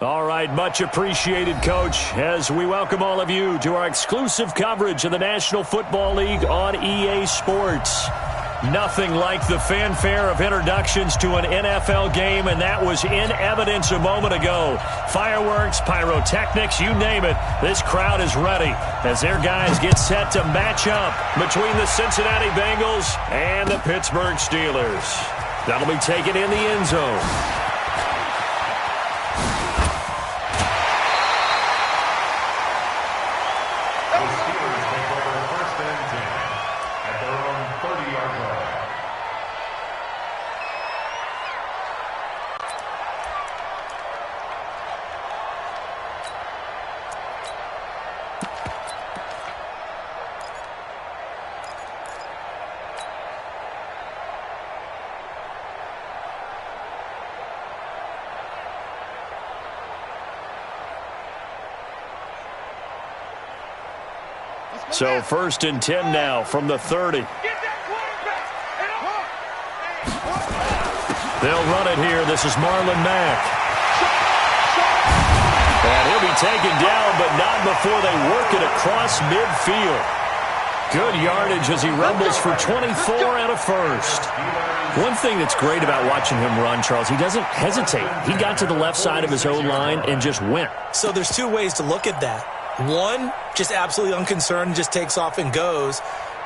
All right, much appreciated, Coach, as we welcome all of you to our exclusive coverage of the National Football League on EA Sports. Nothing like the fanfare of introductions to an NFL game, and that was in evidence a moment ago. Fireworks, pyrotechnics, you name it. This crowd is ready as their guys get set to match up between the Cincinnati Bengals and the Pittsburgh Steelers. That'll be taken in the end zone. So 1st and 10 now from the 30. They'll run it here. This is Marlon Mack. And he'll be taken down, but not before they work it across midfield. Good yardage as he rumbles for 24 and a first. One thing that's great about watching him run, Charles, he doesn't hesitate. He got to the left side of his O-line and just went. So there's two ways to look at that. One, just absolutely unconcerned, just takes off and goes.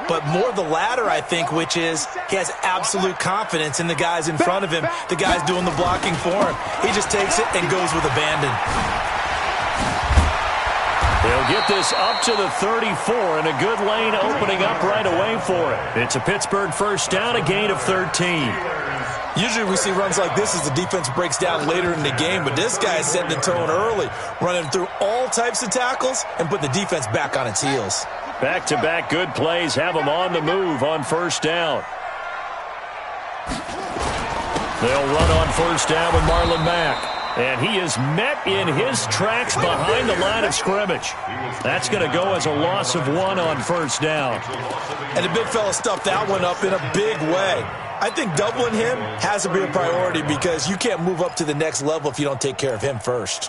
But more the latter, I think, which is he has absolute confidence in the guys in front of him, the guys doing the blocking for him. He just takes it and goes with abandon. They'll get this up to the 34, and a good lane opening up right away for it. It's a Pittsburgh first down, a gain of 13. Usually we see runs like this as the defense breaks down later in the game, but this guy is setting the tone early, running through all types of tackles and put the defense back on its heels. Back-to-back good plays have them on the move on first down. They'll run on first down with Marlon Mack. And he is met in his tracks behind the line of scrimmage. That's going to go as a loss of 1 on first down. And the big fella stuffed that one up in a big way. I think doubling him has to be a priority because you can't move up to the next level if you don't take care of him first.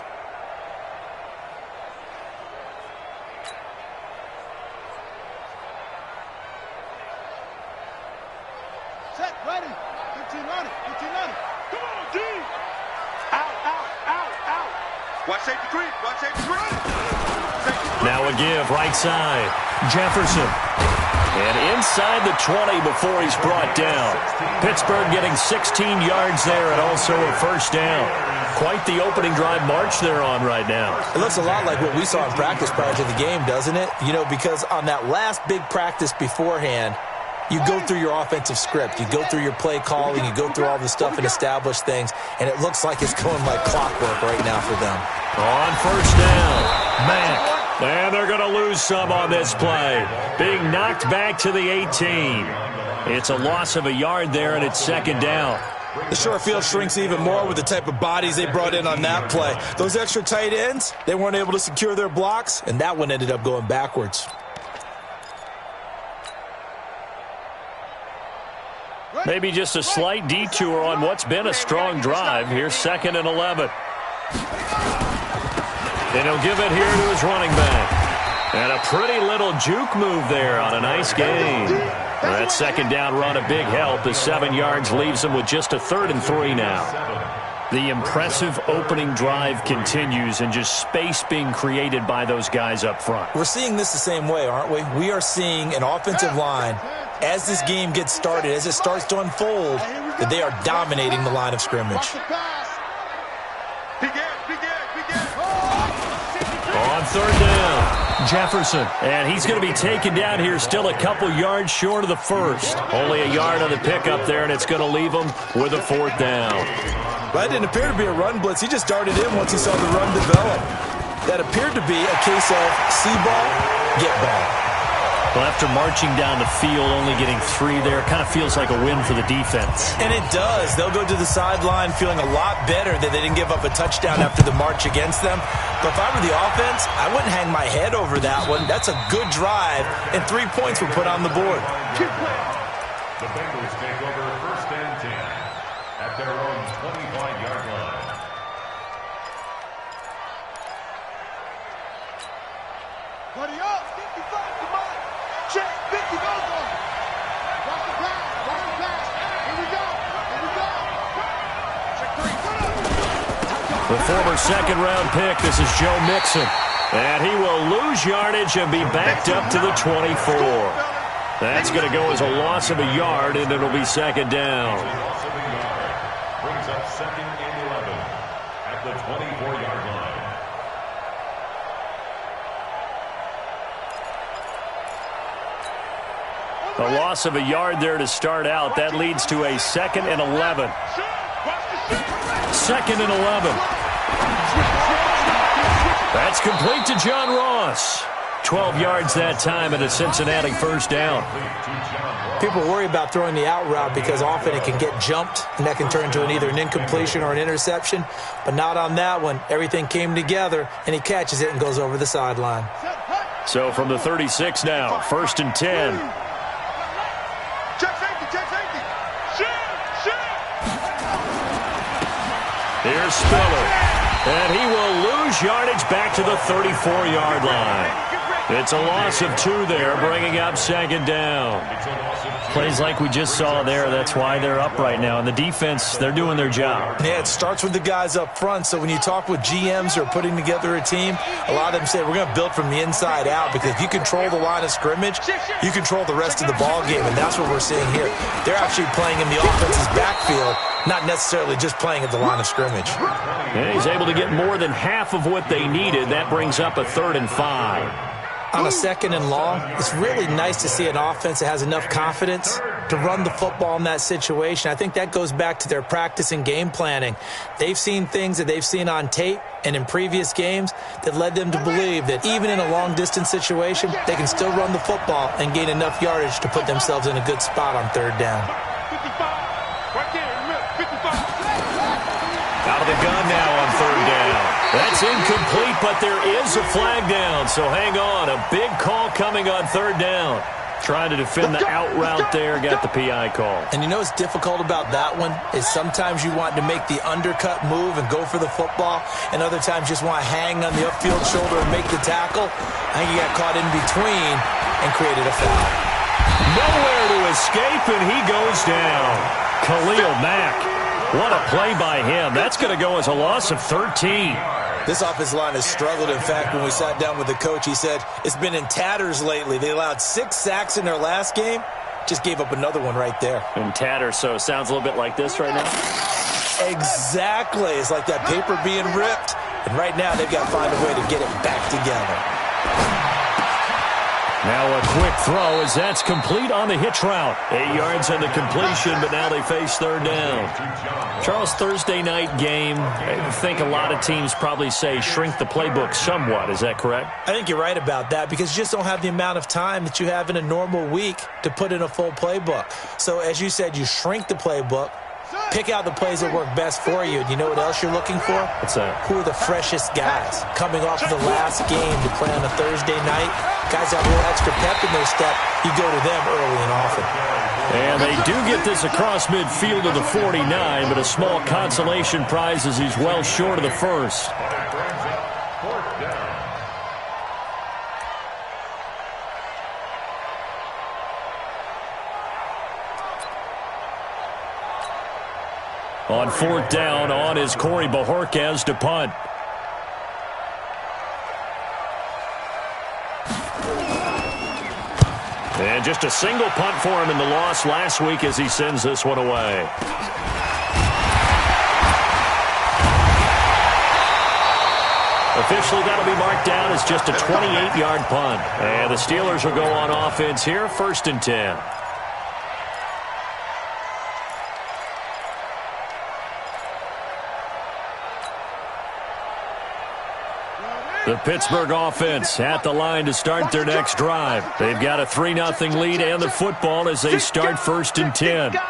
Set, ready. 15 on it. 15 on it. Come on, D. Out. Watch safety three. Watch safety three. Now a give, right side. Jefferson. And inside the 20 before he's brought down. Pittsburgh getting 16 yards there and also a first down. Quite the opening drive march they're on right now. It looks a lot like what we saw in practice prior to the game, doesn't it? You know, because on that last big practice beforehand, you go through your offensive script. You go through your play calling. You go through all the stuff and establish things. And it looks like it's going like clockwork right now for them. On first down, Mack. And they're going to lose some on this play. Being knocked back to the 18. It's a loss of a yard there, and it's second down. The short field shrinks even more with the type of bodies they brought in on that play. Those extra tight ends, they weren't able to secure their blocks, and that one ended up going backwards. Maybe just a slight detour on what's been a strong drive. Here's 2nd and 11. And he'll give it here to his running back. And a pretty little juke move there on a nice gain. That second down run a big help as 7 yards leaves him with just a 3rd and 3 now. The impressive opening drive continues and just space being created by those guys up front. We're seeing this the same way, aren't we? We are seeing an offensive line, as this game gets started, as it starts to unfold, that they are dominating the line of scrimmage. On 3rd down, Jefferson. And he's going to be taken down here still a couple yards short of the first. Only a yard on the pickup there, and it's going to leave him with a 4th down. That didn't appear to be a run blitz. He just darted in once he saw the run develop. That appeared to be a case of see ball, get ball. Well, after marching down the field, only getting 3 there, kind of feels like a win for the defense. And it does. They'll go to the sideline feeling a lot better that they didn't give up a touchdown after the march against them. But if I were the offense, I wouldn't hang my head over that one. That's a good drive, and 3 points were put on the board. The Bengals take over 1st and 10 at their own 25-yard line. The former second-round pick, this is Joe Mixon. And he will lose yardage and be backed up to the 24. That's going to go as a loss of a yard, and it'll be second down. Loss of a yard. Brings up second and 11 at the 24-yard line. A loss of a yard there to start out. That leads to a second and 11. Second and 11. That's complete to John Ross. 12 yards that time and a Cincinnati first down. People worry about throwing the out route because often it can get jumped, and that can turn into either an incompletion or an interception. But not on that one. Everything came together, and he catches it and goes over the sideline. So from the 36 now, first and 10. Check safety, check safety. Here's Spiller. And he will lose yardage back to the 34-yard line. It's a loss of 2 there, bringing up second down. Plays like we just saw there, that's why they're up right now. And the defense, they're doing their job. Yeah, it starts with the guys up front. So when you talk with GMs who are putting together a team, a lot of them say we're going to build from the inside out, because if you control the line of scrimmage, you control the rest of the ball game, and that's what we're seeing here. They're actually playing in the offense's backfield, not necessarily just playing at the line of scrimmage. And he's able to get more than half of what they needed. That brings up a 3rd and 5. On a second and long, it's really nice to see an offense that has enough confidence to run the football in that situation. I think that goes back to their practice and game planning. They've seen things that they've seen on tape and in previous games that led them to believe that even in a long-distance situation, they can still run the football and gain enough yardage to put themselves in a good spot on 3rd down. 55. Right there, remember, 55. Out of the gun now on 3rd down. That's incomplete, but there is a flag down, so hang on. A big call coming on 3rd down. Trying to defend the out route there, got the PI call. And you know what's difficult about that one is sometimes you want to make the undercut move and go for the football, and other times just want to hang on the upfield shoulder and make the tackle. I think he got caught in between and created a foul. Nowhere to escape, and he goes down. Khalil Mack. What a play by him. That's going to go as a loss of 13. This offensive line has struggled. In fact, when we sat down with the coach, he said it's been in tatters lately. They allowed 6 sacks in their last game. Just gave up another one right there. In tatters, so it sounds a little bit like this right now? Exactly. It's like that paper being ripped. And right now, they've got to find a way to get it back together. Now a quick throw as that's complete on the hitch route. 8 yards on the completion, but now they face 3rd down. Charles, Thursday night game, I think a lot of teams probably say shrink the playbook somewhat. Is that correct? I think you're right about that, because you just don't have the amount of time that you have in a normal week to put in a full playbook. So as you said, you shrink the playbook, pick out the plays that work best for you. And you know what else you're looking for? What's that? Who are the freshest guys coming off of the last game to play on a Thursday night? Guys have a little extra pep in their step. You go to them early and often. And they do get this across midfield of the 49, but a small consolation prize as he's well short of the first. On 4th down, on is Corey Bajorquez to punt. And just a single punt for him in the loss last week as he sends this one away. Officially, that'll be marked down as just a 28-yard punt. And the Steelers will go on offense here, 1st and 10. The Pittsburgh offense at the line to start their next drive. They've got a 3-0 lead and the football as they start 1st and 10. Check,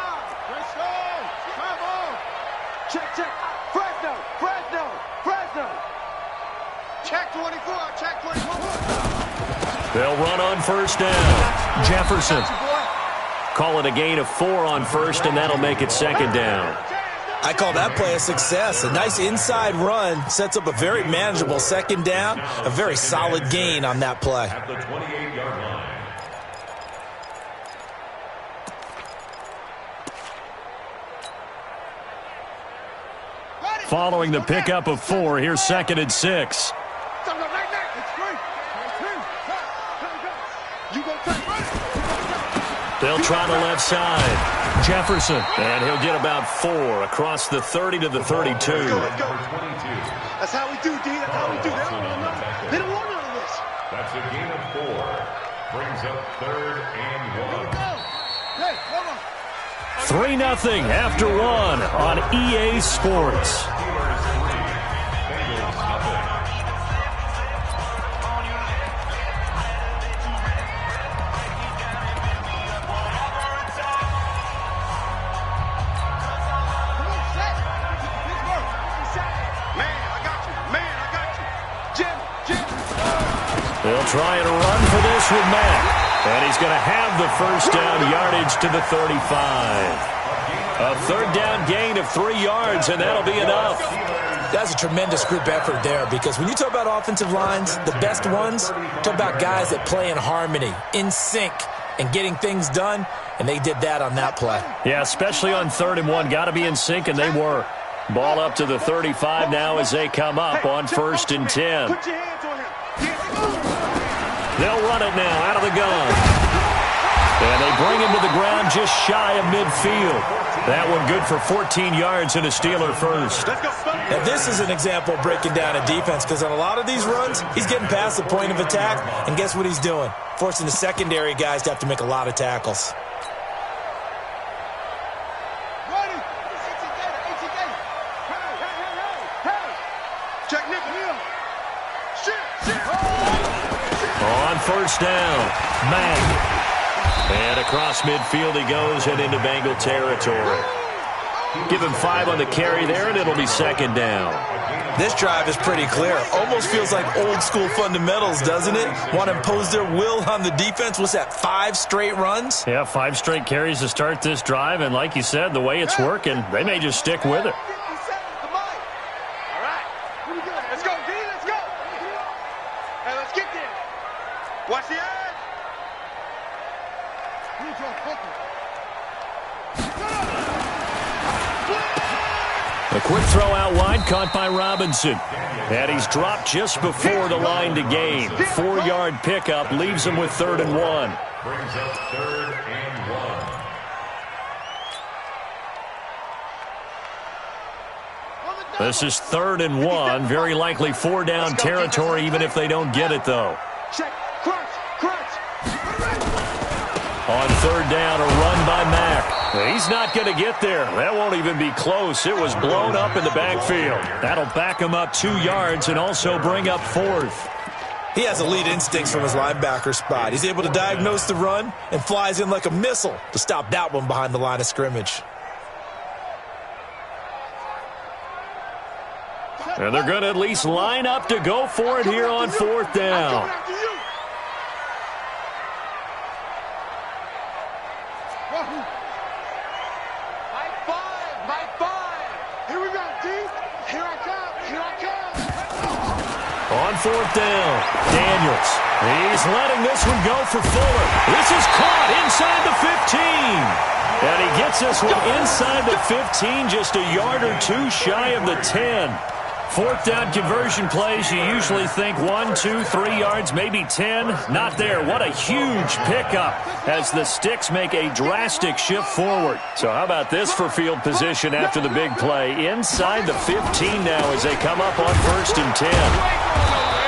check. Fresno, Fresno, Fresno. Check 24, check 24. They'll run on 1st down. Jefferson. Call it a gain of 4 on 1st, and that'll make it 2nd down. I call that play a success. A nice inside run sets up a very manageable 2nd down. A very solid gain on that play. At the 28-yard line. following the pickup of 4. Here's 2nd and 6. They'll try the left side. Jefferson. And he'll get about 4 across the 30 to the 32. Let's go. That's how we do, D. That's how we do. They don't want none of this. That's a gain of 4. Brings up 3rd and 1. Hey, hold on. 3-0 after 1 on EA Sports. They'll try and run for this with Mack. And he's going to have the first down, yardage to the 35. A 3rd down gain of 3 yards, and that'll be enough. That's a tremendous group effort there, because when you talk about offensive lines, the best ones, talk about guys that play in harmony, in sync, and getting things done, and they did that on that play. Yeah, especially on 3rd and 1. Got to be in sync, and they were. Ball up to the 35 now as they come up on 1st and 10. Put your hands on him. They'll run it now out of the gun. And they bring him to the ground just shy of midfield. That one good for 14 yards and a Steeler first. Now this is an example of breaking down a defense, because on a lot of these runs, he's getting past the point of attack, and guess what he's doing? Forcing the secondary guys to have to make a lot of tackles. On 1st down, Mack. And across midfield he goes and into Bengal territory. Give him 5 on the carry there, and it'll be 2nd down. This drive is pretty clear. Almost feels like old school fundamentals, doesn't it? Want to impose their will on the defense. What's that, 5 straight runs? Yeah, 5 straight carries to start this drive, and like you said, the way it's working, they may just stick with it. Watch the edge. A quick throw out wide, caught by Robinson. And he's dropped just before the line to gain. 4-yard pickup leaves him with 3rd and 1. Brings up 3rd and 1. This is 3rd and 1. Very likely 4-down territory, even if they don't get it, though. Check. Crunch. On 3rd down, a run by Mack. He's not going to get there. That won't even be close. It was blown up in the backfield. That'll back him up 2 yards and also bring up 4th. He has elite instincts from his linebacker spot. He's able to diagnose the run and flies in like a missile to stop that one behind the line of scrimmage. And they're going to at least line up to go for it here on 4th down. On 4th down, Daniels. He's letting this one go for Fuller. This is caught inside the 15. And he gets this one inside the 15, just a yard or 2 shy of the 10. 4th down conversion plays, you usually think 1, 2, 3 yards, maybe 10. Not there. What a huge pickup as the Sticks make a drastic shift forward. So how about this for field position after the big play? Inside the 15 now as they come up on 1st and 10.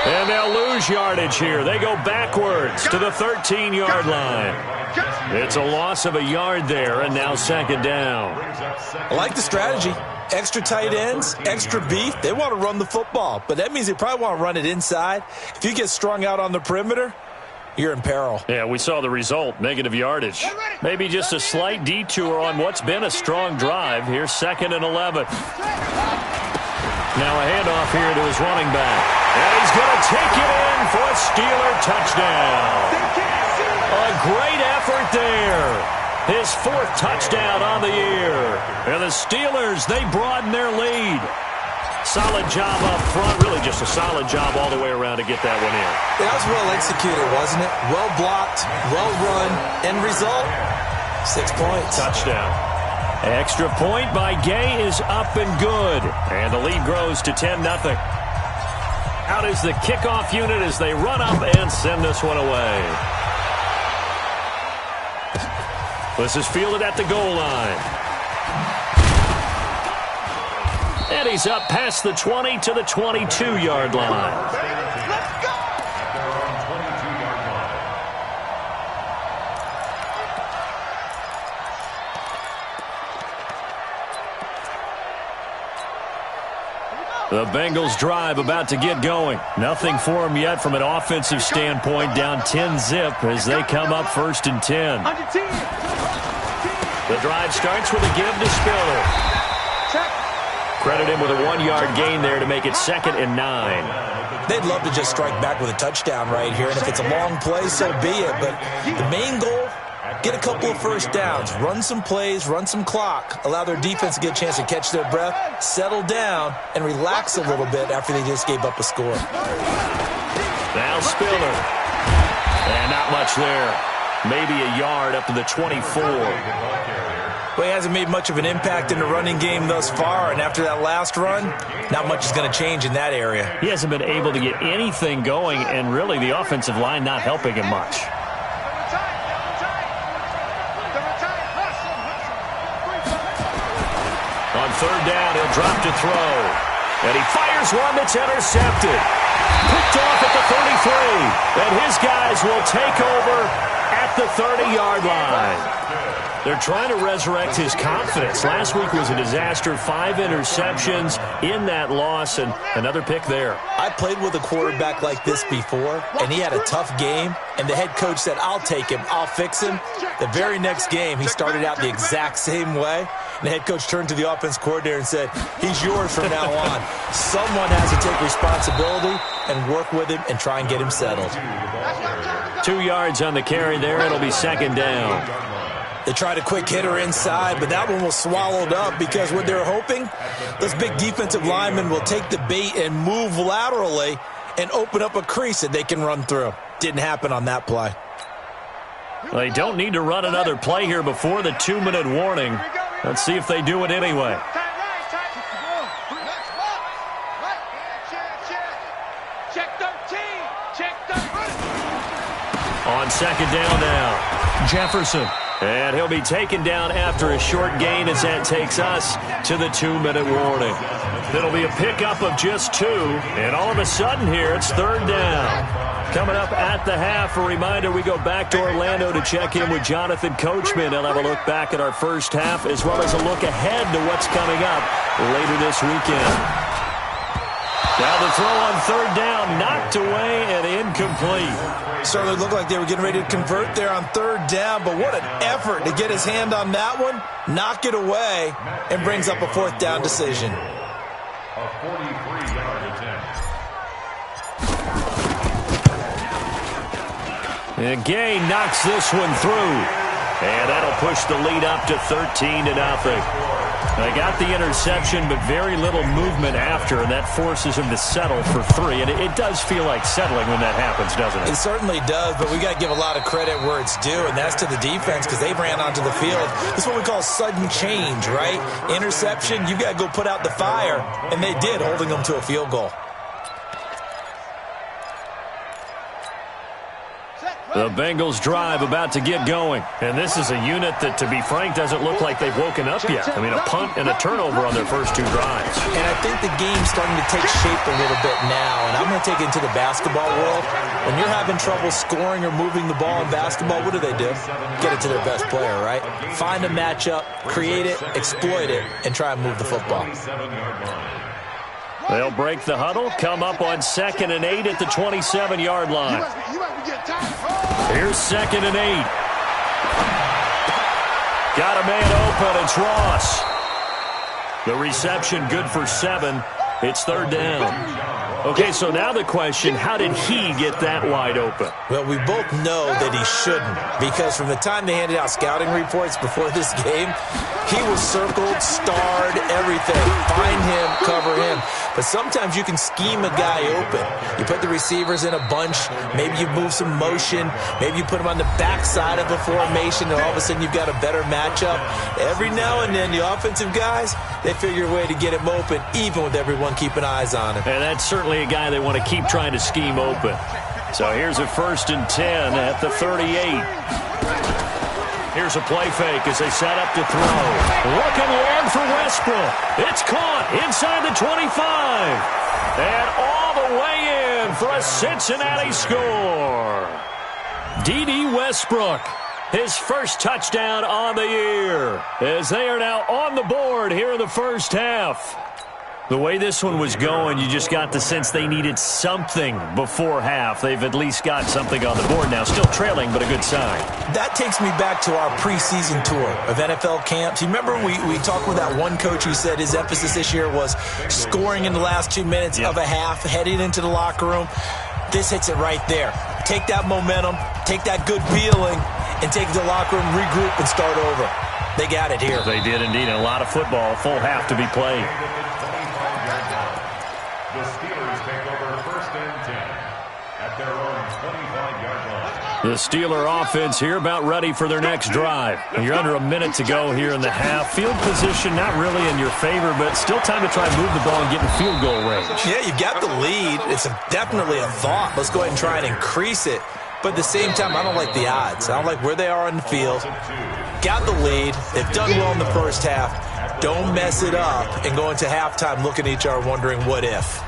And they'll lose yardage here. They go backwards to the 13-yard line. It's a loss of a yard there, and now 2nd down. I like the strategy. Extra tight ends, extra beef. They want to run the football, but that means they probably want to run it inside. If you get strung out on the perimeter, you're in peril. Yeah, we saw the result, negative yardage. Maybe just a slight detour on what's been a strong drive. Here's 2nd and 11. Now a handoff here to his running back. And he's going to take it in for a Steeler touchdown. A great effort there. His 4th touchdown on the year. And the Steelers, they broaden their lead. Solid job up front. Really just a solid job all the way around to get that one in. That was well executed, wasn't it? Well blocked, well run. End result, 6 points. Touchdown. Extra point by Gay is up and good. And the lead grows to 10-0. Out is the kickoff unit as they run up and send this one away. This is fielded at the goal line. And he's up past the 20 to the 22-yard line. The Bengals drive about to get going. Nothing for them yet from an offensive standpoint, down 10-zip as they come up 1st and 10. The drive starts with a give to Spiller. Credit him with a 1-yard gain there to make it 2nd and 9. They'd love to just strike back with a touchdown right here, and if it's a long play, so be it. But the main goal, get a couple of first downs, run some plays, run some clock, allow their defense to get a chance to catch their breath, settle down, and relax a little bit after they just gave up a score. Now Spiller. And not much there. Maybe a yard up to the 24. Well, he hasn't made much of an impact in the running game thus far, and after that last run, not much is going to change in that area. He hasn't been able to get anything going, and really the offensive line not helping him much. On 3rd down, he'll drop to throw. And he fires one that's intercepted. Picked off at the 33. And his guys will take over at the 30-yard line. They're trying to resurrect his confidence. Last week was a disaster. 5 interceptions in that loss, and another pick there. I played with a quarterback like this before, and he had a tough game, and the head coach said, I'll take him, I'll fix him. The very next game, he started out the exact same way. And the head coach turned to the offense coordinator and said, he's yours from now on. Someone has to take responsibility and work with him and try and get him settled. 2 yards on the carry there. It'll be 2nd down. They tried a quick hitter inside, but that one was swallowed up because what they're hoping, those big defensive linemen will take the bait and move laterally and open up a crease that they can run through. Didn't happen on that play. They don't need to run another play here before the 2-minute warning. Let's see if they do it anyway. On 2nd down now, Jefferson. And he'll be taken down after a short gain as that takes us to the 2-minute warning. It'll be a pickup of just 2, and all of a sudden here it's 3rd down. Coming up at the half, a reminder, we go back to Orlando to check in with Jonathan Coachman. He'll have a look back at our first half as well as a look ahead to what's coming up later this weekend. Now the throw on 3rd down, knocked away and incomplete. Certainly looked like they were getting ready to convert there on 3rd down, but what an effort to get his hand on that one, knock it away, and brings up a 4th down decision. A 43-yard attempt. And Gay knocks this one through. And that'll push the lead up to 13-0. They got the interception, but very little movement after, and that forces him to settle for 3. And it does feel like settling when that happens, doesn't it? It certainly does, but we got to give a lot of credit where it's due, and that's to the defense because they ran onto the field. This is what we call sudden change, right? Interception, you got to go put out the fire, and they did, holding them to a field goal. The Bengals drive about to get going. And this is a unit that, to be frank, doesn't look like they've woken up yet. I mean, a punt and a turnover on their first 2 drives. And I think the game's starting to take shape a little bit now. And I'm going to take it into the basketball world. When you're having trouble scoring or moving the ball in basketball, what do? Get it to their best player, right? Find a matchup, create it, exploit it, and try and move the football. They'll break the huddle, come up on 2nd and 8 at the 27-yard line. Here's 2nd and 8. Got a man open. It's Ross. The reception good for 7. It's 3rd down. Okay, so now the question, how did he get that wide open? Well, we both know that he shouldn't, because from the time they handed out scouting reports before this game, he was circled, starred, everything. Find him, cover him. But sometimes you can scheme a guy open. You put the receivers in a bunch. Maybe you move some motion. Maybe you put them on the backside of a formation, and all of a sudden you've got a better matchup. Every now and then, the offensive guys, they figure a way to get him open, even with everyone keeping eyes on him. And that's certainly a guy they want to keep trying to scheme open. So here's a 1st and 10 at the 38. Here's a play fake as they set up to throw. Looking long for Westbrook. It's caught inside the 25. And all the way in for a Cincinnati score. D.D. Westbrook, his first touchdown on the year, as they are now on the board here in the first half. The way this one was going, you just got the sense they needed something before half. They've at least got something on the board now. Still trailing, but a good sign. That takes me back to our preseason tour of NFL camps. You remember we talked with that one coach who said his emphasis this year was scoring in the last 2 minutes of a half, heading into the locker room. This hits it right there. Take that momentum, take that good feeling, and take it to the locker room, regroup, and start over. They got it here. They did indeed. A lot of football, full half to be played. The Steelers take over 1st and 10 at their own 25-yard line. The Steeler offense here about ready for their next drive. You're under a minute to go here in the half. Field position not really in your favor, but still time to try and move the ball and get in field goal range. Yeah, you've got the lead. It's definitely a thought. Let's go ahead and try and increase it. But at the same time, I don't like the odds. I don't like where they are on the field. Got the lead. They've done well in the first half. Don't mess it up and go into halftime looking at each other wondering what if.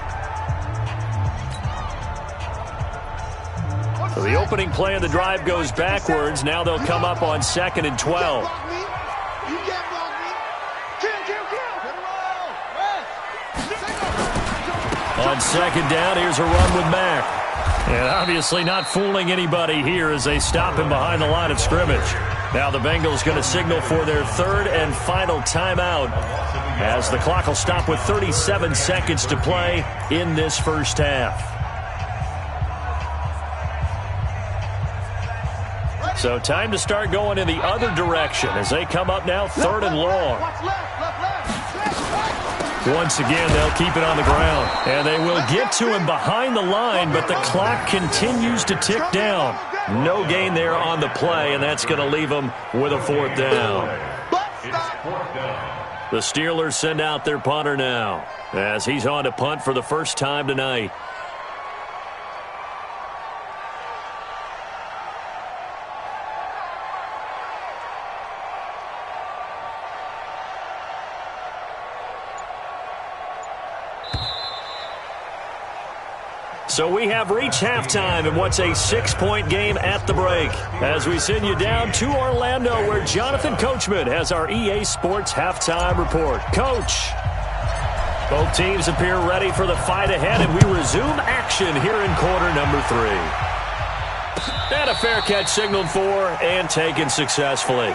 So the opening play of the drive goes backwards. Now they'll come up on 2nd and 12. On 2nd down, here's a run with Mack. And obviously not fooling anybody here as they stop him behind the line of scrimmage. Now the Bengals going to signal for their 3rd and final timeout as the clock will stop with 37 seconds to play in this first half. So time to start going in the other direction as they come up now 3rd and long. Once again, they'll keep it on the ground. And they will get to him behind the line, but the clock continues to tick down. No gain there on the play, and that's going to leave them with a 4th down. The Steelers send out their punter now as he's on to punt for the first time tonight. So we have reached halftime in what's a 6-point game at the break as we send you down to Orlando where Jonathan Coachman has our EA Sports halftime report. Coach, both teams appear ready for the fight ahead, and we resume action here in quarter number 3. And a fair catch signaled for and taken successfully.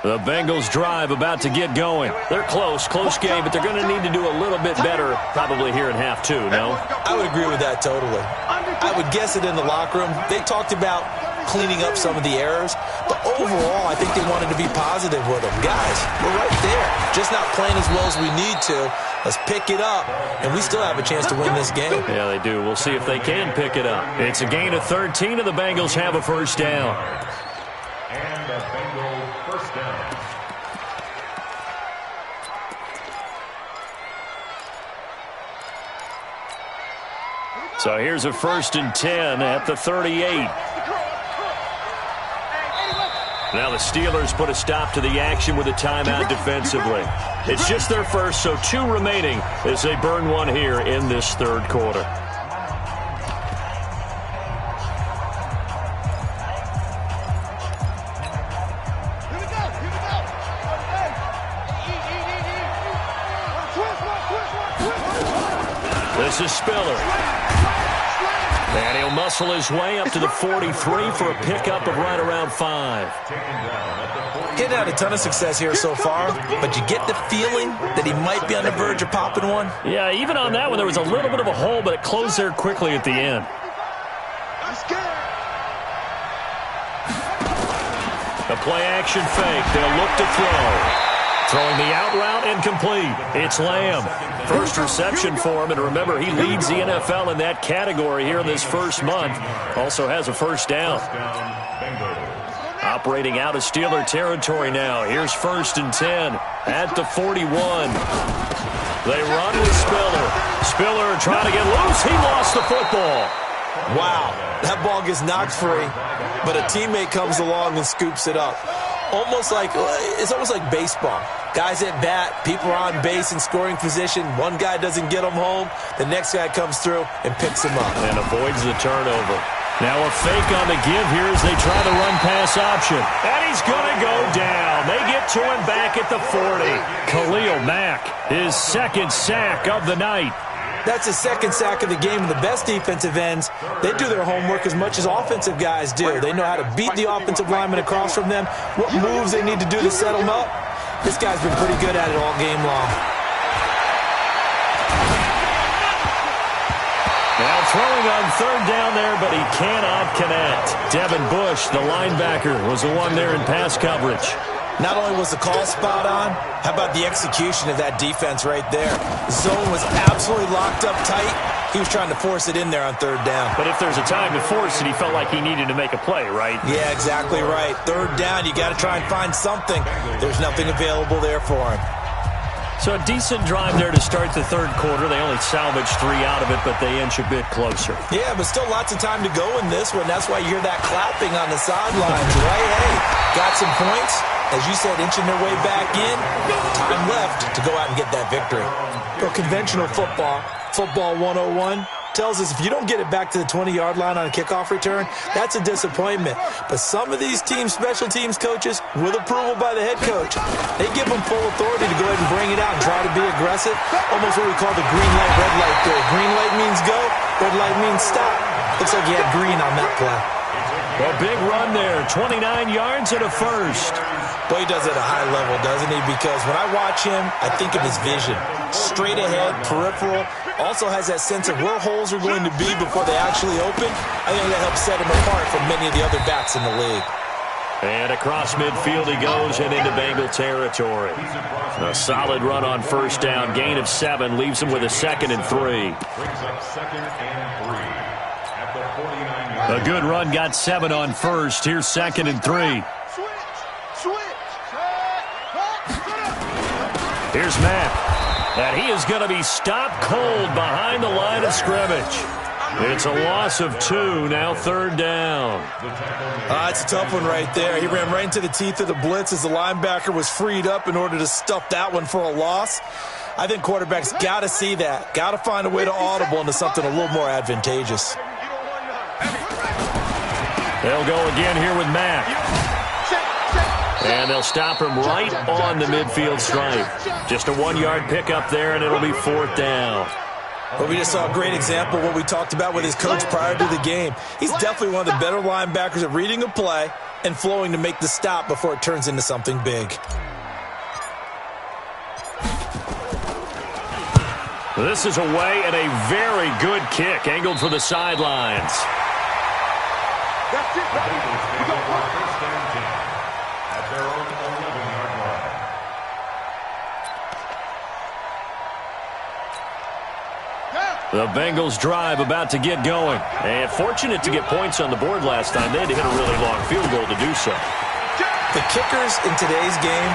The Bengals drive about to get going. They're close game, but they're going to need to do a little bit better probably here in half 2, no? I would agree with that totally. I would guess it in the locker room. They talked about cleaning up some of the errors, but overall I think they wanted to be positive with them. Guys, we're right there. Just not playing as well as we need to. Let's pick it up, and we still have a chance to win this game. Yeah, they do. We'll see if they can pick it up. It's a gain of 13, and the Bengals have a first down. And the Bengals first down. So here's a 1st and 10 at the 38. Now the Steelers put a stop to the action with a timeout defensively. It's just their first, so 2 remaining as they burn one here in this 3rd quarter. This is Spiller. And he'll muscle his way up to the 43 for a pickup of right around 5. Getting had a ton of success here so far, but you get the feeling that he might be on the verge of popping one. Yeah, even on that one, there was a little bit of a hole, but it closed there quickly at the end. A play-action fake. They'll look to throw. Throwing the out route incomplete. It's Lamb. First reception for him, and remember, he leads the NFL in that category here in this first month. Also has a first down. Operating out of Steeler territory now. Here's 1st and 10 at the 41. They run with Spiller. Spiller trying to get loose. He lost the football. Wow, that ball gets knocked free, but a teammate comes along and scoops it up. It's almost like baseball. Guys at bat, people are on base in scoring position. One guy doesn't get him home. The next guy comes through and picks him up. And avoids the turnover. Now a fake on the give here as they try the run-pass option. And he's going to go down. They get to him back at the 40. Khalil Mack, his second sack of the night. That's his second sack of the game, and the best defensive ends, they do their homework as much as offensive guys do. They know how to beat the offensive lineman across from them, what moves they need to do to set them up. This guy's been pretty good at it all game long. Now throwing on 3rd down there, but he cannot connect. Devin Bush, the linebacker, was the one there in pass coverage. Not only was the call spot on, how about the execution of that defense right there? The zone was absolutely locked up tight. He was trying to force it in there on 3rd down. But if there's a time to force it, he felt like he needed to make a play, right? Yeah, exactly right. 3rd down, you got to try and find something. There's nothing available there for him. So a decent drive there to start the 3rd quarter. They only salvaged 3 out of it, but they inch a bit closer. Yeah, but still lots of time to go in this one. That's why you hear that clapping on the sidelines, right? Hey, got some points. As you said, inching their way back in. Time left to go out and get that victory. Well, conventional football 101, tells us if you don't get it back to the 20-yard line on a kickoff return, that's a disappointment. But some of these teams, special teams coaches, with approval by the head coach, they give them full authority to go ahead and bring it out and try to be aggressive. Almost what we call the green light, red light theory. Green light means go, red light means stop. Looks like he had green on that play. Well, big run there, 29 yards and a first. Boy, he does it at a high level, doesn't he? Because when I watch him, I think of his vision. Straight ahead, peripheral. Also has that sense of where holes are going to be before they actually open. I think that helps set him apart from many of the other backs in the league. And across midfield he goes and into Bengal territory. A solid run on 1st down. Gain of 7 leaves him with a 2nd and 3. Brings up 2nd and 3 at the 49-yard. A good run got 7 on 1st. Here's 2nd and 3. Here's Mack. And he is going to be stopped cold behind the line of scrimmage. It's a loss of 2, now 3rd down. It's a tough one right there. He ran right into the teeth of the blitz as the linebacker was freed up in order to stuff that one for a loss. I think quarterbacks got to see that. Got to find a way to audible into something a little more advantageous. They'll go again here with Mack. And they'll stop him right on the midfield stripe. Just a 1-yard pickup there, and it'll be 4th down. Well, we just saw a great example of what we talked about with his coach prior to the game. He's definitely one of the better linebackers at reading a play and flowing to make the stop before it turns into something big. This is away and a very good kick, angled for the sidelines. That's it, buddy. We go First and 10 at their own 11-yard line. The Bengals drive about to get going. And fortunate to get points on the board last time. They had to hit a really long field goal to do so. The kickers in today's game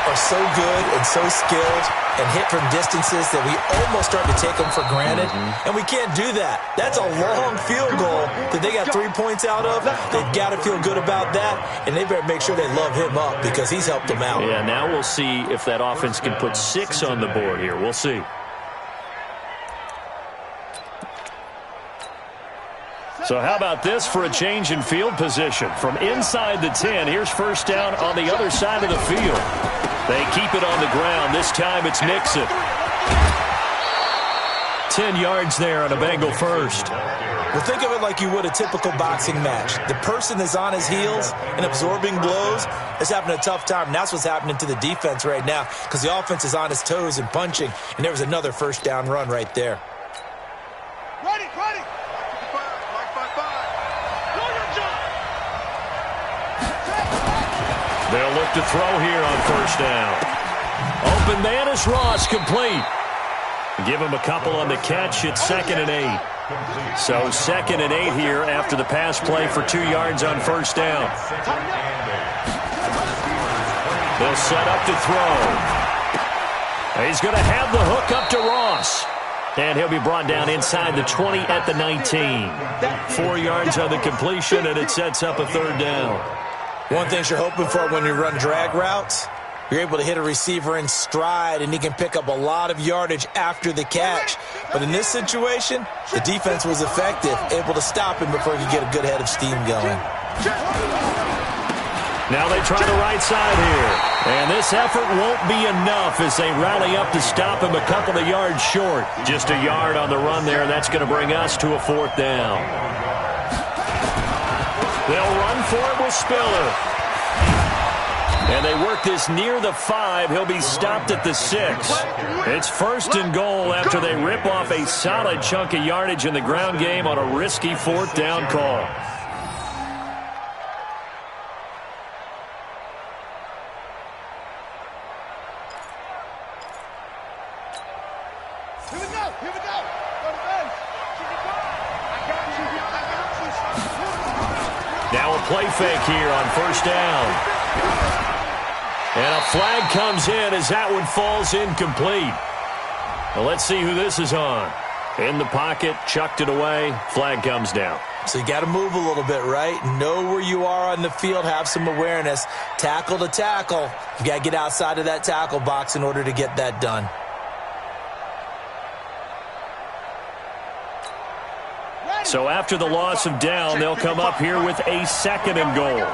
are so good and so skilled and hit from distances that we almost start to take them for granted. And we can't do that. That's a long field goal that they got 3 points out of. They've got to feel good about that, and they better make sure they love him up because he's helped them out. Yeah, now we'll see if that offense can put 6 on the board here. We'll see. So how about this for a change in field position? From inside the 10, here's 1st down on the other side of the field. They keep it on the ground. This time it's Mixon. 10 yards there on a Bengal first. Well, think of it like you would a typical boxing match. The person that's on his heels and absorbing blows is having a tough time. And that's what's happening to the defense right now because the offense is on his toes and punching. And there was another first down run right there. Ready. They'll look to throw here on first down. Open man is Ross, complete. Give him a couple on the catch. It's 2nd and 8. So 2nd and 8 here after the pass play for 2 yards on first down. They'll set up to throw. He's going to have the hook up to Ross. And he'll be brought down inside the 20 at the 19. 4 yards on the completion, and it sets up a 3rd down. One thing you're hoping for when you run drag routes, you're able to hit a receiver in stride, and he can pick up a lot of yardage after the catch. But in this situation, the defense was effective, able to stop him before he could get a good head of steam going. Now they try the right side here. And this effort won't be enough as they rally up to stop him a couple of yards short. Just a yard on the run there. That's going to bring us to a 4th down. They'll run for it with Spiller. And they work this near the 5. He'll be stopped at the 6. It's 1st and goal after they rip off a solid chunk of yardage in the ground game on a risky 4th down call. Here we go. Go to base. Now a play fake here on first down. And a flag comes in as that one falls incomplete. Well, let's see who this is on. In the pocket, chucked it away, flag comes down. So you got to move a little bit, right? Know where you are on the field, have some awareness. Tackle to tackle. You got to get outside of that tackle box in order to get that done. So after the loss of down, they'll come up here with a 2nd and goal.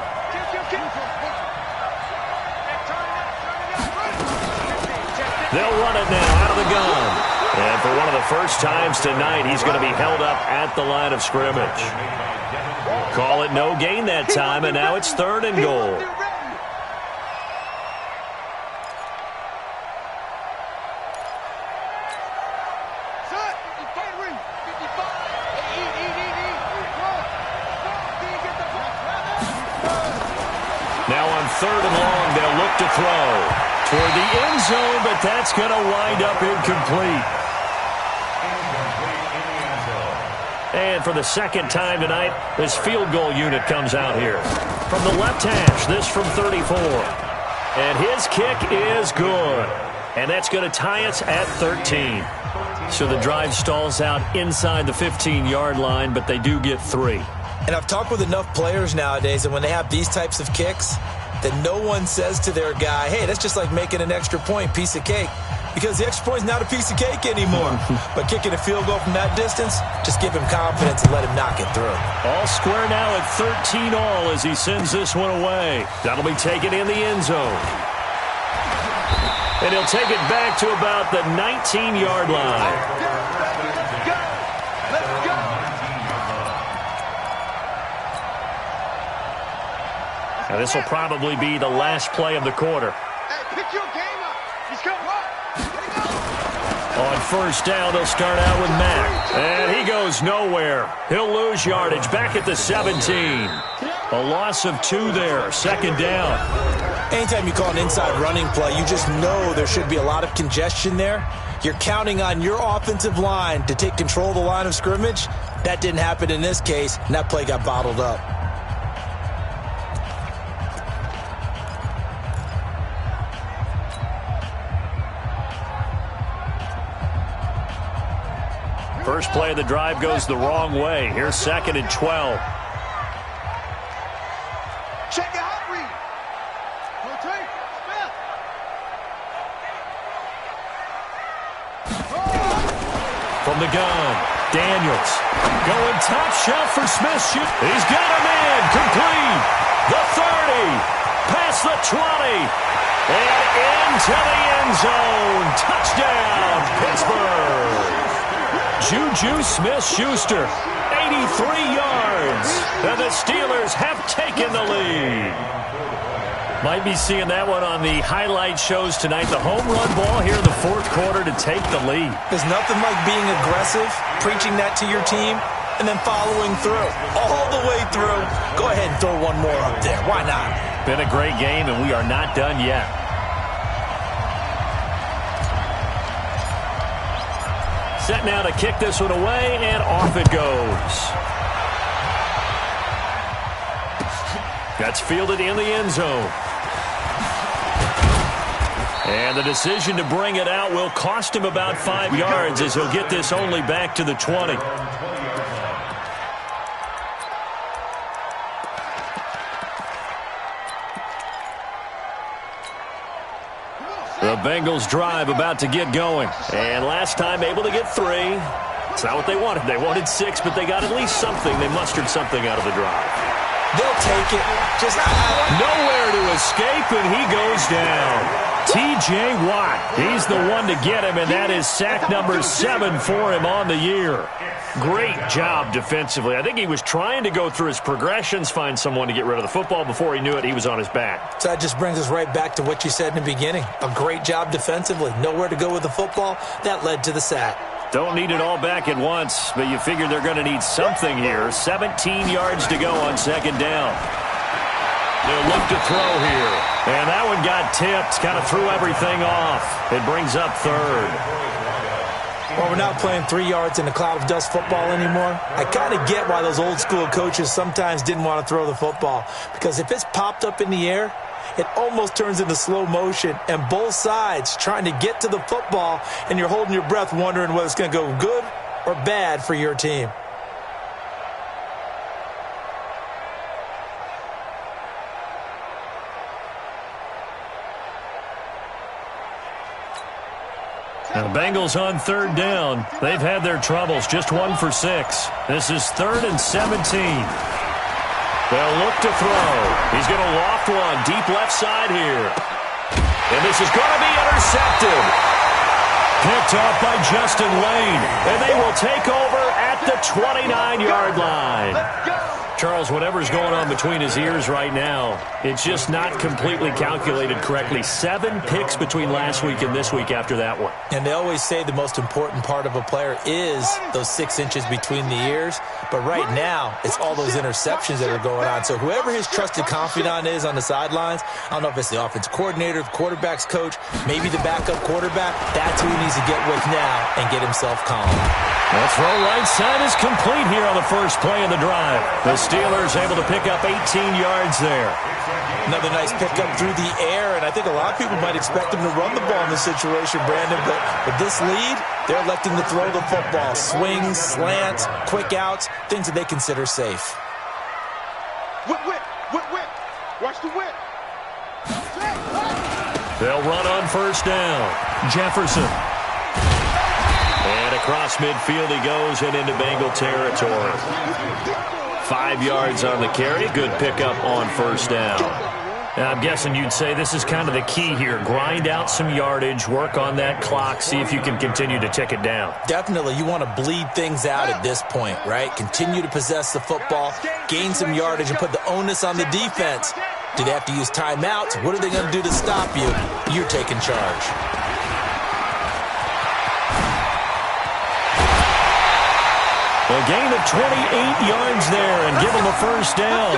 They'll run it now out of the gun. And for one of the first times tonight, he's going to be held up at the line of scrimmage. Call it no gain that time, and now it's 3rd and goal. Now on 3rd and long, they'll look to throw toward the end zone, but that's going to wind up incomplete. And for the 2nd time tonight, this field goal unit comes out here. From the left hash, this from 34. And his kick is good. And that's going to tie us at 13. So the drive stalls out inside the 15-yard line, but they do get 3. And I've talked with enough players nowadays that when they have these types of kicks, that no one says to their guy, hey, that's just like making an extra point, piece of cake. Because the extra point is not a piece of cake anymore. But kicking a field goal from that distance, just give him confidence and let him knock it through. All square now at 13 all as he sends this one away. That'll be taken in the end zone. And he'll take it back to about the 19-yard line. Now this will probably be the last play of the quarter. Hey, pick your game up. He's coming. On first down, they'll start out with Mack. And he goes nowhere. He'll lose yardage back at the 17. A loss of 2 there. 2nd down. Anytime you call an inside running play, you just know there should be a lot of congestion there. You're counting on your offensive line to take control of the line of scrimmage. That didn't happen in this case, and that play got bottled up. First play of the drive goes the wrong way. Here's 2nd and 12. Check it out, Reed. Rotate. Smith. From the gun, Daniels. Going top shelf for Smith. He's got him in. Complete. The 30. Past the 20. And into the end zone. Touchdown, Pittsburgh. Juju Smith-Schuster, 83 yards. And the Steelers have taken the lead. Might be seeing that one on the highlight shows tonight. The home run ball here in the fourth quarter to take the lead. There's nothing like being aggressive, preaching that to your team, and then following through, all the way through. Go ahead and throw one more up there. Why not? Been a great game, and we are not done yet. Set now to kick this one away, and off it goes. That's fielded in the end zone. And the decision to bring it out will cost him about 5 yards as he'll get this only back to the 20. The Bengals drive about to get going. And last time able to get 3. It's not what they wanted. They wanted 6, but they got at least something. They mustered something out of the drive. They'll take it. Just nowhere to escape, and he goes down. T.J. Watt, he's the one to get him, and that is sack number 7 for him on the year. Great job defensively. I think he was trying to go through his progressions, find someone to get rid of the football. Before he knew it, he was on his back. So that just brings us right back to what you said in the beginning. A great job defensively. Nowhere to go with the football. That led to the sack. Don't need it all back at once, but you figure they're going to need something here. 17 yards to go on second down. They'll look to throw here. And that one got tipped, kind of threw everything off. It brings up third. Well, we're not playing 3 yards in a cloud of dust football anymore. I kind of get why those old school coaches sometimes didn't want to throw the football. Because if it's popped up in the air, it almost turns into slow motion. And both sides trying to get to the football, and you're holding your breath wondering whether it's going to go good or bad for your team. Now the Bengals on third down. They've had their troubles. Just 1 for 6. This is 3rd and 17. They'll look to throw. He's going to loft one deep left side here. And this is going to be intercepted. Picked off by Justin Lane. And they will take over at the 29-yard line. Charles, whatever's going on between his ears right now, it's just not completely calculated correctly. 7 picks between last week and this week after that one. And they always say the most important part of a player is those 6 inches between the ears. But right now, it's all those interceptions that are going on. So whoever his trusted confidant is on the sidelines, I don't know if it's the offense coordinator, the quarterback's coach, maybe the backup quarterback, that's who he needs to get with now and get himself calm. That throw right side is complete here on the first play of the drive. The Steelers able to pick up 18 yards there. Another nice pickup through the air, and I think a lot of people might expect him to run the ball in this situation, Brandon, but with this lead, they're electing to throw the football. Swings, slants, quick outs, things that they consider safe. Whip. Watch the whip. They'll run on first down. Jefferson. And across midfield he goes and into Bengal territory. 5 yards on the carry. Good pickup on first down. Now, I'm guessing you'd say this is kind of the key here. Grind out some yardage, work on that clock, see if you can continue to tick it down. Definitely. You want to bleed things out at this point, right? Continue to possess the football, gain some yardage, and put the onus on the defense. Do they have to use timeouts? What are they going to do to stop you? You're taking charge. A gain of 28 yards there and give him a first down.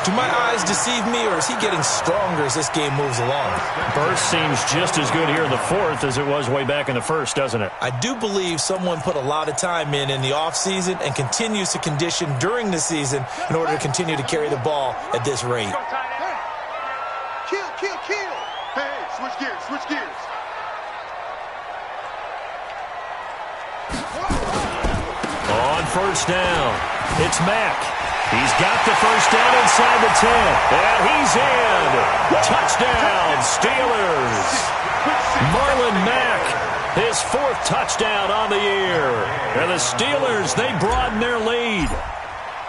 Do my eyes deceive me, or is he getting stronger as this game moves along? Burst seems just as good here in the fourth as it was way back in the first, doesn't it? I do believe someone put a lot of time in the offseason and continues to condition during the season in order to continue to carry the ball at this rate. Kill. Hey, switch gears. On first down, it's Mack. He's got the first down inside the 10. And he's in. Touchdown, Steelers. Marlon Mack, his 4th touchdown on the year. And the Steelers, they broaden their lead.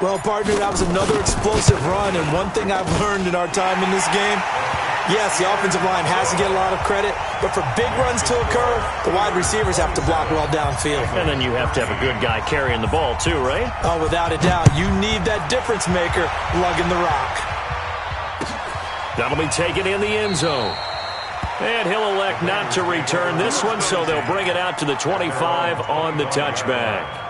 Well, partner, that was another explosive run. And one thing I've learned in our time in this game, Yes, the offensive line has to get a lot of credit, but for big runs to occur, the wide receivers have to block well downfield. And then you have to have a good guy carrying the ball too, right? Oh, without a doubt. You need that difference maker lugging the rock. That'll be taken in the end zone. And he'll elect not to return this one, so they'll bring it out to the 25 on the touchback.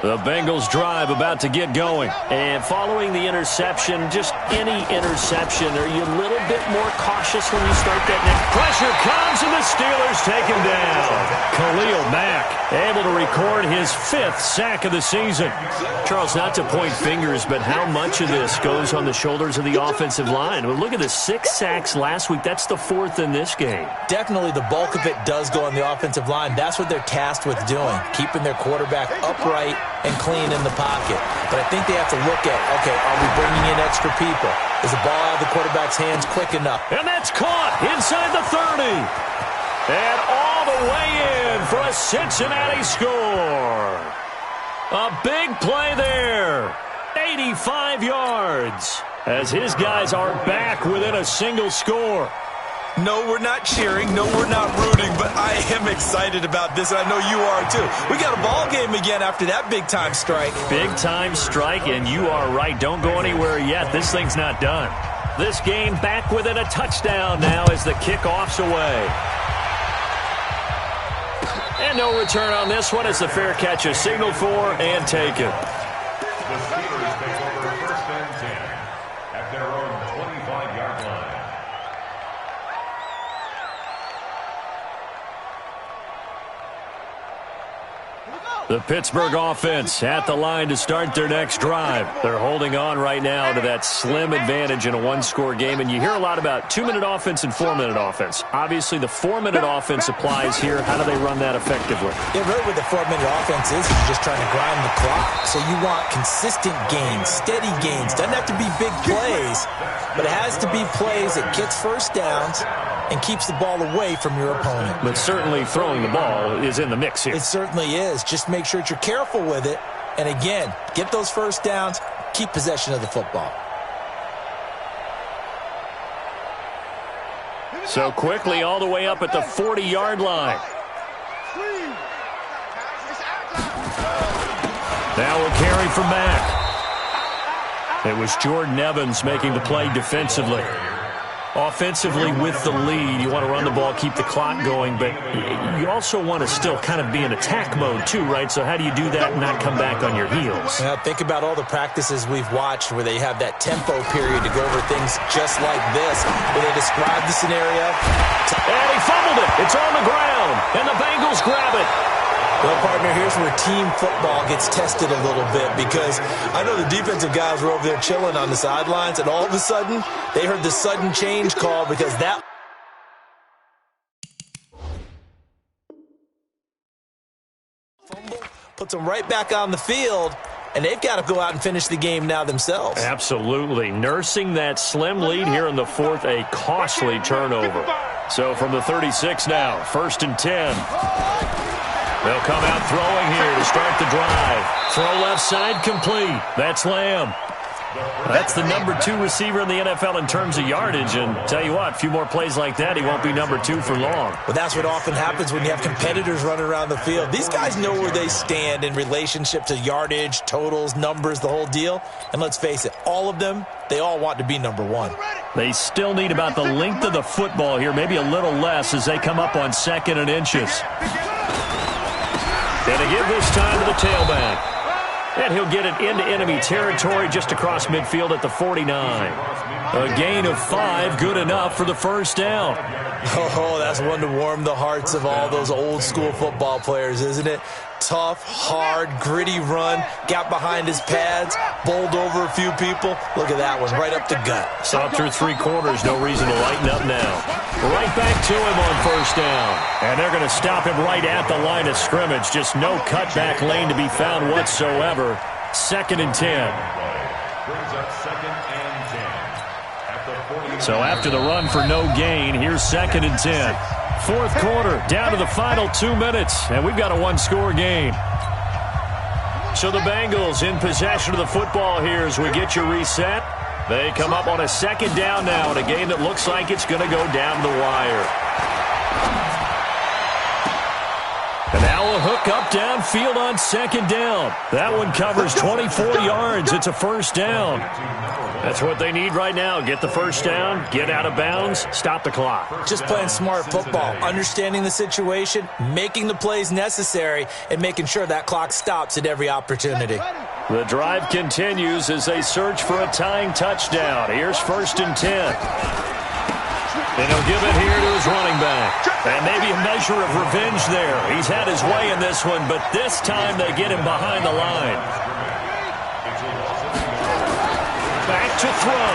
The Bengals drive about to get going. And following the interception, just any interception, are you a little bit more cautious when you start that next? Pressure comes and the Steelers take him down. Khalil Mack able to record his 5th sack of the season. Charles, not to point fingers, but how much of this goes on the shoulders of the offensive line? Well, look at the 6 sacks last week. That's the 4th in this game. Definitely the bulk of it does go on the offensive line. That's what they're tasked with doing, keeping their quarterback upright and clean in the pocket. But I think they have to look at, okay, are we bringing in extra people? Is the ball out of the quarterback's hands quick enough? And that's caught inside the 30. And all the way in for a Cincinnati score. A big play there. 85 yards as his guys are back within a single score. No, we're not cheering. No, we're not rooting, but I am excited about this, and I know you are too. We got a ball game again after that big-time strike. Big-time strike, and you are right. Don't go anywhere yet. This thing's not done. This game back within a touchdown now as the kickoff's away. And no return on this one as the fair catch is signaled for and taken. The Steelers take over 1st and 10 at their own 25-yard line. The Pittsburgh offense at the line to start their next drive. They're holding on right now to that slim advantage in a one-score game, and you hear a lot about 2-minute offense and 4-minute offense. Obviously, the 4-minute offense applies here. How do they run that effectively? Yeah, really what the 4-minute offense is you're just trying to grind the clock. So you want consistent gains, steady gains. Doesn't have to be big plays, but it has to be plays that gets first downs and keeps the ball away from your opponent. But certainly throwing the ball is in the mix here. It certainly is. Just make sure that you're careful with it. And again, get those first downs, keep possession of the football. So quickly all the way up at the 40-yard line. Now we'll carry from Mack. It was Jordan Evans making the play defensively. Offensively with the lead, you want to run the ball, keep the clock going, but you also want to still kind of be in attack mode too, right? So how do you do that and not come back on your heels? Now, think about all the practices we've watched where they have that tempo period to go over things just like this, where they describe the scenario. And he fumbled it. It's on the ground, and the Bengals grab it. Well, partner, here's where team football gets tested a little bit because I know the defensive guys were over there chilling on the sidelines, and all of a sudden, they heard the sudden change call because that fumble puts them right back on the field, and they've got to go out and finish the game now themselves. Absolutely. Nursing that slim lead here in the 4th, a costly turnover. So from the 36 now, 1st and 10. They'll come out throwing here to start the drive. Throw left side complete. That's Lamb. That's the number 2 receiver in the NFL in terms of yardage. And tell you what, a few more plays like that, he won't be number 2 for long. Well, that's what often happens when you have competitors running around the field. These guys know where they stand in relationship to yardage, totals, numbers, the whole deal. And let's face it, all of them, they all want to be number 1. They still need about the length of the football here, maybe a little less as they come up on 2nd and inches. And to give this time to the tailback. And he'll get it into enemy territory just across midfield at the 49. A gain of 5, good enough for the first down. Oh, that's one to warm the hearts of all those old school football players, isn't it? Tough, hard, gritty run, got behind his pads, bowled over a few people. Look at that one, right up the gut. Saw through 3 quarters, no reason to lighten up now. Right back to him on first down. And they're going to stop him right at the line of scrimmage. Just no cutback lane to be found whatsoever. 2nd and 10. Brings up 2nd and 10 at the 40. So after the run for no gain, here's 2nd and 10. Fourth quarter, down to the final 2 minutes, and we've got a one-score game. So the Bengals in possession of the football here as we get you reset. They come up on a second down now in a game that looks like it's going to go down the wire. And now a hook up downfield on second down. That one covers 24 yards. It's a first down. That's what they need right now. Get the first down, get out of bounds, stop the clock. Just playing smart football, understanding the situation, making the plays necessary, and making sure that clock stops at every opportunity. The drive continues as they search for a tying touchdown. Here's 1st and 10. And he'll give it here to his running back. And maybe a measure of revenge there. He's had his way in this one, but this time they get him behind the line. Back to throw.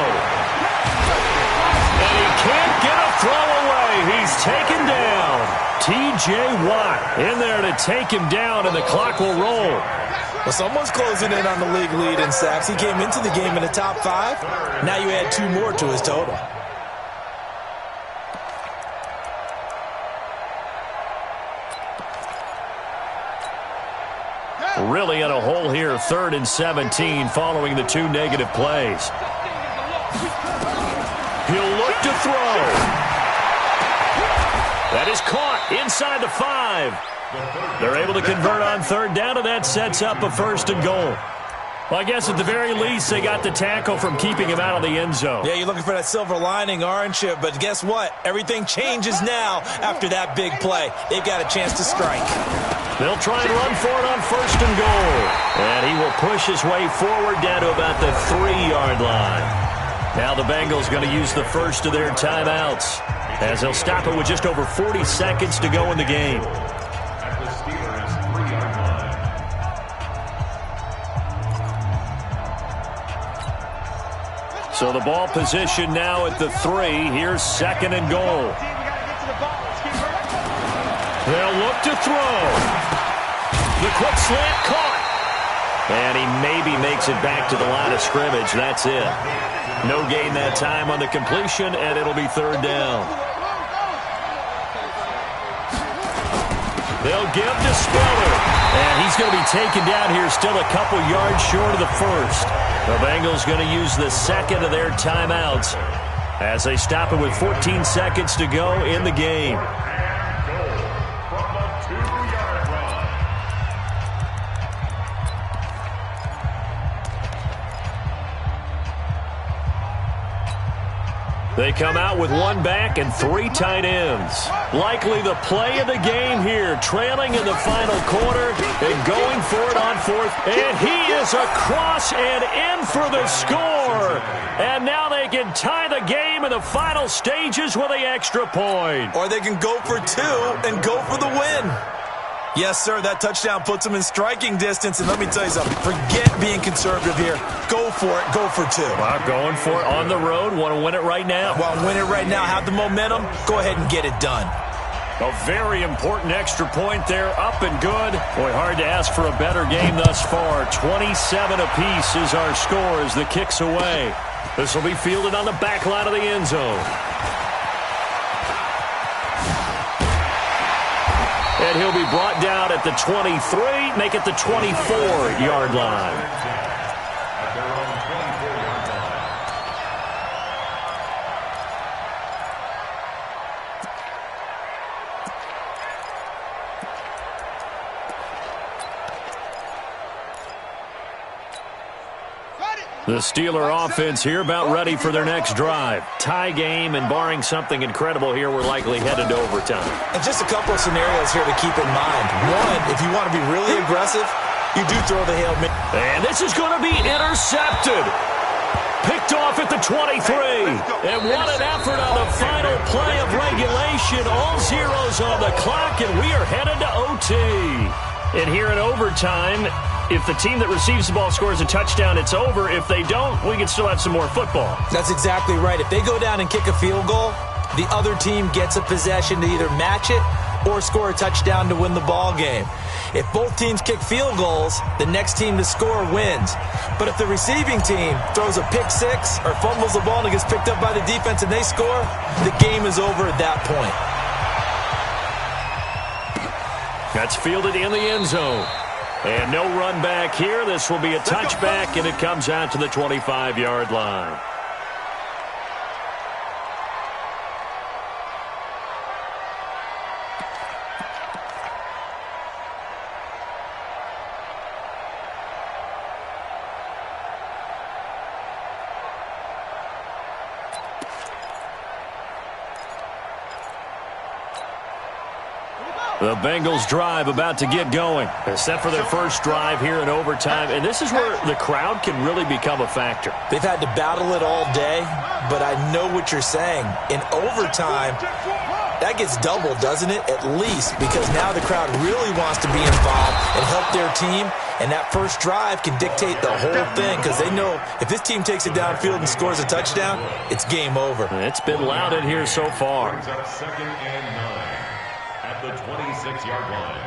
And he can't get a throw away. He's taken down. T.J. Watt in there to take him down, and the clock will roll. Well, someone's closing in on the league lead in sacks. He came into the game in the top 5. Now you add 2 more to his total. Really in a hole here, 3rd and 17 following the 2 negative plays. He'll look to throw. That is caught inside the 5. They're able to convert on 3rd down, and that sets up a 1st and goal. Well, I guess at the very least, they got the tackle from keeping him out of the end zone. Yeah, you're looking for that silver lining, aren't you? But guess what? Everything changes now after that big play. They've got a chance to strike. They'll try and run for it on 1st and goal. And he will push his way forward down to about the 3-yard line. Now the Bengals going to use the first of their timeouts as they'll stop it with just over 40 seconds to go in the game. So the ball position now at the 3. Here's 2nd and goal. They'll look to throw. The quick slant caught. And he maybe makes it back to the line of scrimmage. That's it. No gain that time on the completion, and it'll be 3rd down. They'll give to Spiller. And he's going to be taken down here still a couple yards short of the 1st. The Bengals going to use the 2nd of their timeouts as they stop it with 14 seconds to go in the game. They come out with 1 back and 3 tight ends. Likely the play of the game here, trailing in the final quarter and going for it on 4th. And he is across and in for the score. And now they can tie the game in the final stages with the extra point. Or they can go for 2 and go for the win. Yes, sir, that touchdown puts them in striking distance. And let me tell you something, forget being conservative here. Go for it, go for 2. Well, going for it on the road, want to win it right now. Well, win it right now, have the momentum, go ahead and get it done. A very important extra point there, up and good. Boy, hard to ask for a better game thus far. 27 apiece is our score as the kick's away. This will be fielded on the back line of the end zone. And he'll be brought down at the 23, make it the 24-yard line. The Steeler offense here about ready for their next drive. Tie game, and barring something incredible here, we're likely headed to overtime. And just a couple of scenarios here to keep in mind. One, if you want to be really aggressive, you do throw the Hail Mary. And this is going to be intercepted. Picked off at the 23. And what an effort on the final play of regulation. All zeros on the clock, and we are headed to OT. And here in overtime, if the team that receives the ball scores a touchdown, it's over. If they don't, we can still have some more football. That's exactly right. If they go down and kick a field goal, the other team gets a possession to either match it or score a touchdown to win the ball game. If both teams kick field goals, the next team to score wins. But if the receiving team throws a pick six or fumbles the ball and it gets picked up by the defense and they score, the game is over at that point. That's fielded in the end zone. And no run back here. This will be a touchback, and it comes out to the 25-yard line. The Bengals drive about to get going. Except for their first drive here in overtime. And this is where the crowd can really become a factor. They've had to battle it all day, but I know what you're saying. In overtime, that gets doubled, doesn't it? At least, because now the crowd really wants to be involved and help their team. And that first drive can dictate the whole thing because they know if this team takes it downfield and scores a touchdown, it's game over. It's been loud in here so far. Second and 9 at the 26-yard line.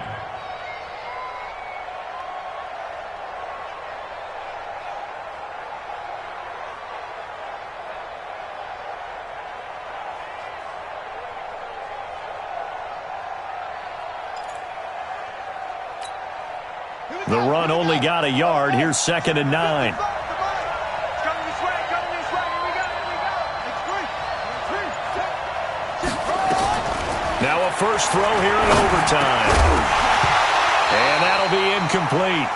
The run only got a yard. Here's second and 9. Now a first throw here in overtime. And that'll be incomplete.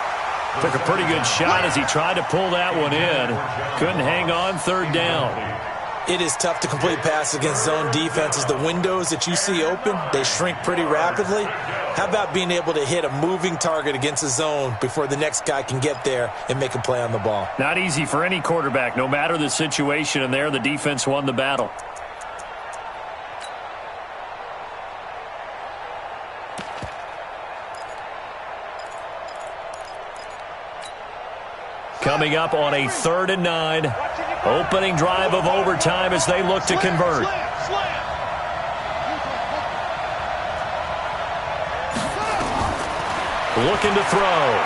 Took a pretty good shot as he tried to pull that one in. Couldn't hang on, third down. It is tough to complete passes against zone defenses. The windows that you see open, they shrink pretty rapidly. How about being able to hit a moving target against a zone before the next guy can get there and make a play on the ball? Not easy for any quarterback. No matter the situation in there, the defense won the battle. Coming up on a 3rd and 9. Opening drive of overtime as they look to convert. Looking to throw.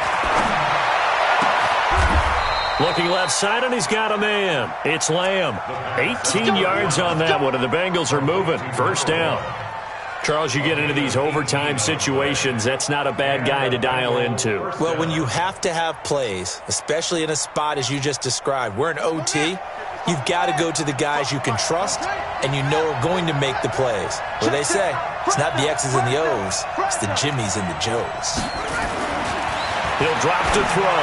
Looking left side, and he's got a man. It's Lamb. 18 yards on that one, and the Bengals are moving. First down. Charles, you get into these overtime situations, that's not a bad guy to dial into. Well, when you have to have plays, especially in a spot as you just described, we're in OT, you've got to go to the guys you can trust and you know are going to make the plays. What they say, it's not the X's and the O's, it's the Jimmies and the Joes. He'll drop to throw.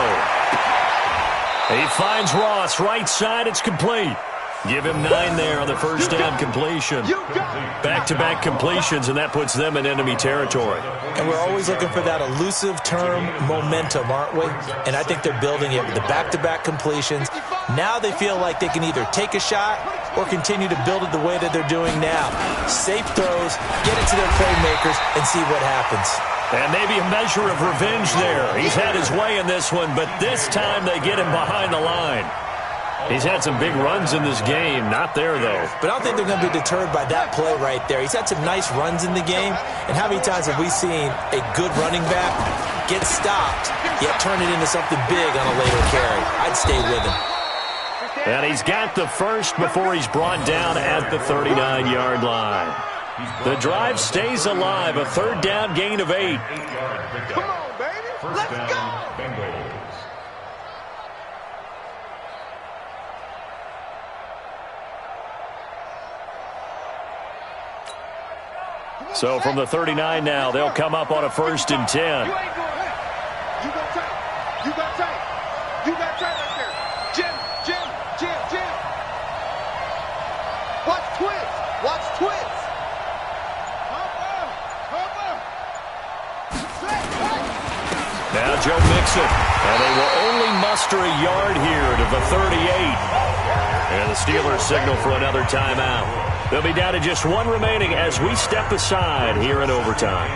He finds Ross, right side, it's complete. Give him 9 there on the first down completion. Back-to-back completions, and that puts them in enemy territory. And we're always looking for that elusive term momentum, aren't we? And I think they're building it with the back-to-back completions. Now they feel like they can either take a shot or continue to build it the way that they're doing now. Safe throws, get it to their playmakers, and see what happens. And maybe a measure of revenge there. He's had his way in this one, but this time they get him behind the line. He's had some big runs in this game. Not there, though. But I don't think they're going to be deterred by that play right there. He's had some nice runs in the game. And how many times have we seen a good running back get stopped, yet turn it into something big on a later carry? I'd stay with him. And he's got the first before he's brought down at the 39-yard line. The drive stays alive. A 3rd down gain of 8. Come on, baby. Let's go. So from the 39 now, they'll come up on a 1st and 10. You ain't going ahead. You got tight. You got tight. You got tight right there. Jim. Watch twins. Watch twins. Now Joe Mixon. And they will only muster a yard here to the 38. And the Steelers signal for another timeout. They'll be down to just 1 remaining as we step aside here in overtime.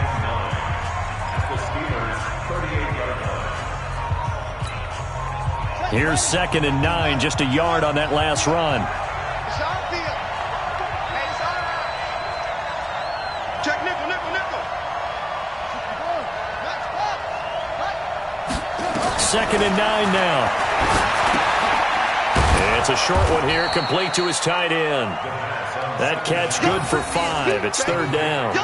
Here's 2nd and 9, just a yard on that last run. Check nickel. 2nd and 9 now. It's a short one here, complete to his tight end. That catch good for 5. It's third down.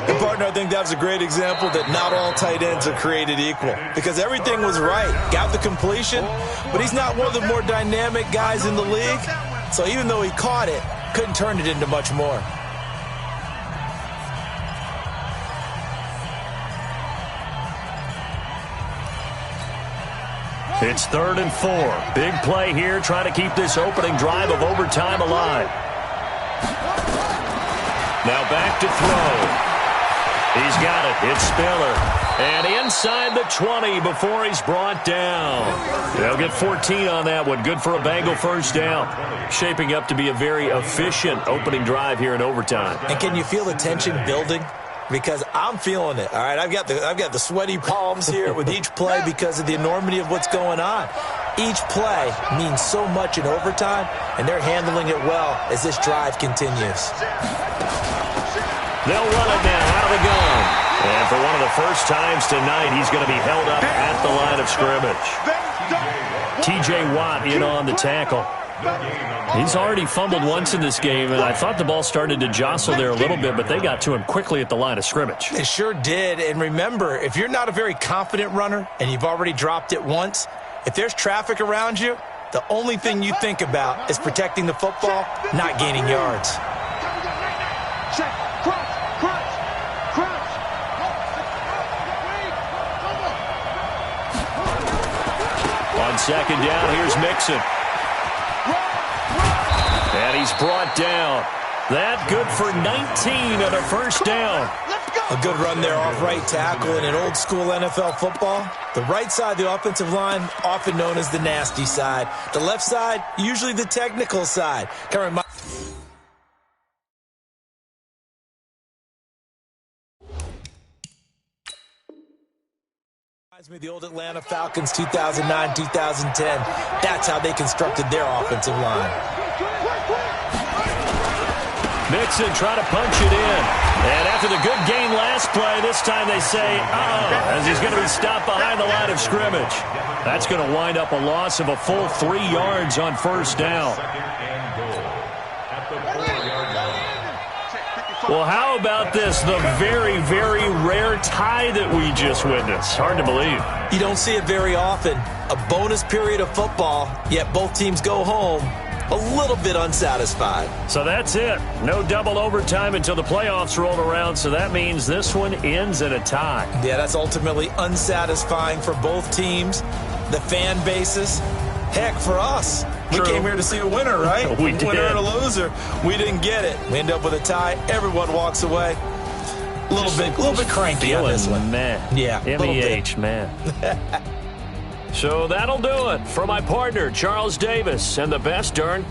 And partner, I think that was a great example that not all tight ends are created equal, because everything was right. Got the completion, but he's not one of the more dynamic guys in the league. So even though he caught it, couldn't turn it into much more. It's 3rd and 4. Big play here, trying to keep this opening drive of overtime alive. Now back to throw. He's got it. It's Spiller. And inside the 20 before he's brought down. They'll get 14 on that one. Good for a Bengal first down. Shaping up to be a very efficient opening drive here in overtime. And can you feel the tension building? Because I'm feeling it. All right, I've got the sweaty palms here with each play because of the enormity of what's going on. Each play means so much in overtime, and they're handling it well as this drive continues. They'll run it now out of the gun. And for one of the first times tonight, he's going to be held up at the line of scrimmage. T.J. Watt in on the tackle. He's already fumbled once in this game, and I thought the ball started to jostle there a little bit, but they got to him quickly at the line of scrimmage. They sure did. And remember, if you're not a very confident runner and you've already dropped it once, if there's traffic around you, the only thing you think about is protecting the football, not gaining yards. On second down, here's Mixon. And he's brought down. That good for 19 on a first down. A good run there off right tackle in an old school NFL football. The right side of the offensive line, often known as the nasty side. The left side, usually the technical side. Reminds me of the old Atlanta Falcons 2009-2010. That's how they constructed their offensive line. Mixon trying to punch it in. And after the good gain last play, this time they say, as he's going to be stopped behind the line of scrimmage. That's going to wind up a loss of a full 3 yards on first down. Well, how about this? The very, very rare tie that we just witnessed. Hard to believe. You don't see it very often. A bonus period of football, yet both teams go home a little bit unsatisfied. So that's it. No double overtime until the playoffs roll around, so that means this one ends in a tie. Yeah, that's ultimately unsatisfying for both teams, the fan bases. Heck, for us. True. We came here to see a winner, right? We did. Winner and a loser. We didn't get it. We end up with a tie. Everyone walks away. A little bit cranky on this one. Man. Yeah. MEH, man. So that'll do it for my partner, Charles Davis, and the best, Dern.